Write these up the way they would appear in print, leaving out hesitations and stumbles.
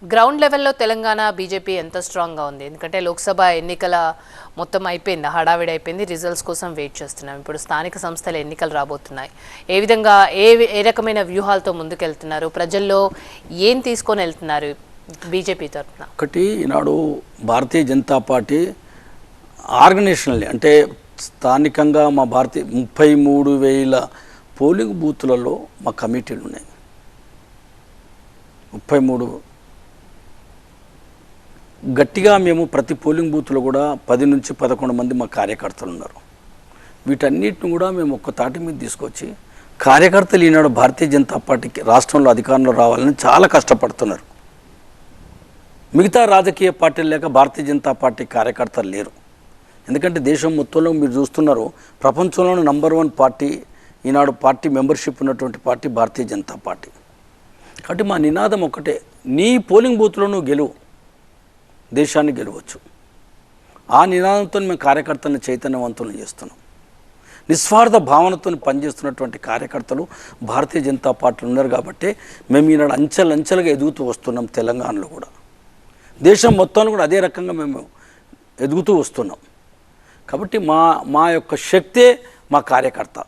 Ground లెవెల్లో Telangana BJP ఎంత స్ట్రాంగ్గా ఉంది? ఎందుకంటే లోక్సభ ఎన్నికల మొత్తం అయిపోయింది, హడావిడి అయిపోయింది, రిజల్ట్స్ కోసం వెయిట్ చేస్తున్నాం. ఇప్పుడు స్థానిక సంస్థల ఎన్నికలు రాబోతున్నాయి. ఏ విధంగా ఏ రకమైన వ్యూహాలతో ముందుకెళ్తున్నారు? ప్రజల్లో ఏం తీసుకొని వెళ్తున్నారు బీజేపీ తరఫున? ఒకటి ఈనాడు భారతీయ జనతా పార్టీ ఆర్గనైజేషనల్ అంటే స్థానికంగా మా 33,000 పోలింగ్ బూత్లలో మా కమిటీలు ఉన్నాయి. 33 గట్టిగా మేము ప్రతి పోలింగ్ బూత్లో కూడా 10 నుంచి 11 మంది మా కార్యకర్తలు ఉన్నారు. వీటన్నిటిని కూడా మేము ఒక్క తాటి మీద తీసుకొచ్చి కార్యకర్తలు ఈనాడు భారతీయ జనతా పార్టీకి రాష్ట్రంలో అధికారంలో రావాలని చాలా కష్టపడుతున్నారు. మిగతా రాజకీయ పార్టీలు లేక భారతీయ జనతా పార్టీ కార్యకర్తలు లేరు. ఎందుకంటే దేశం మొత్తంలో మీరు చూస్తున్నారు, ప్రపంచంలోని #1 పార్టీ ఈనాడు పార్టీ మెంబర్షిప్ ఉన్నటువంటి పార్టీ భారతీయ జనతా పార్టీ. కాబట్టి మా నినాదం ఒకటే, నీ పోలింగ్ బూత్లో నువ్వు గెలువు, దేశాన్ని గెలవచ్చు. ఆ నినాదంతో మేము కార్యకర్తలను చైతన్యవంతులను చేస్తున్నాం. నిస్వార్థ భావనతో పనిచేస్తున్నటువంటి కార్యకర్తలు భారతీయ జనతా పార్టీలు ఉన్నారు. కాబట్టి మేము ఈనాడు అంచెలంచెలుగా ఎదుగుతూ వస్తున్నాం. తెలంగాణలో కూడా దేశం మొత్తంలో కూడా అదే రకంగా మేము ఎదుగుతూ వస్తున్నాం. కాబట్టి మా యొక్క శక్తే మా కార్యకర్త.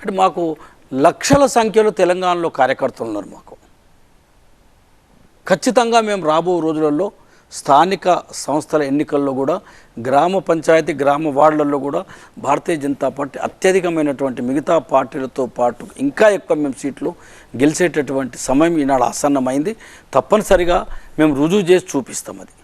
అంటే మాకు లక్షల సంఖ్యలో తెలంగాణలో కార్యకర్తలు ఉన్నారు. మాకు ఖచ్చితంగా మేము రాబో రోజులలో స్థానిక సంస్థల ఎన్నికల్లో కూడా గ్రామ పంచాయతీ గ్రామ వార్డులలో కూడా భారతీయ జనతా పార్టీ అత్యధికమైనటువంటి మిగతా పార్టీలతో పాటు ఇంకా ఎక్కువ మేము సీట్లు గెలిచేటటువంటి సమయం ఈనాడు ఆసన్నమైంది. తప్పనిసరిగా మేము రుజువు చేసి చూపిస్తాం. అది